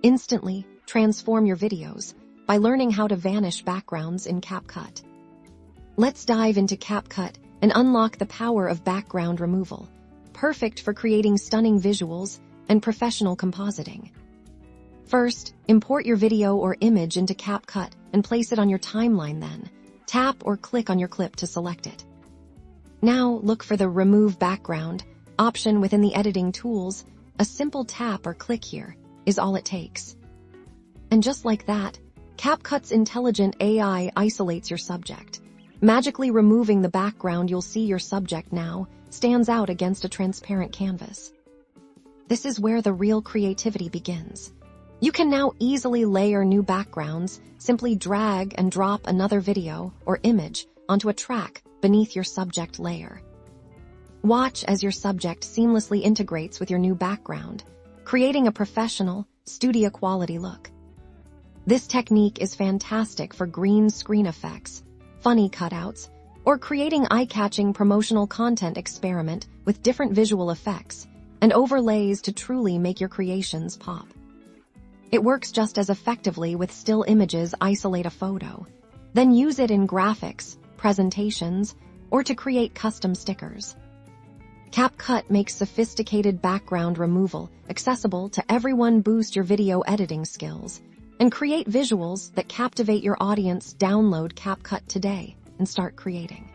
Instantly transform your videos by learning how to vanish backgrounds in CapCut. Let's dive into CapCut and unlock the power of background removal, perfect for creating stunning visuals and professional compositing. First, import your video or image into CapCut and place it on your timeline then. Tap or click on your clip to select it. Now look for the Remove Background option within the editing tools. A simple tap or click here is all it takes. And just like that, CapCut's intelligent AI isolates your subject. Magically removing the background, you'll see your subject now stands out against a transparent canvas. This is where the real creativity begins. You can now easily layer new backgrounds, simply drag and drop another video or image onto a track beneath your subject layer. Watch as your subject seamlessly integrates with your new background, creating a professional, studio-quality look. This technique is fantastic for green screen effects, funny cutouts, or creating eye-catching promotional content. Experiment with different visual effects and overlays to truly make your creations pop. It works just as effectively with still images. Isolate a photo, then use it in graphics, presentations, or to create custom stickers. CapCut makes sophisticated background removal accessible to everyone. Boost your video editing skills and create visuals that captivate your audience. Download CapCut today and start creating.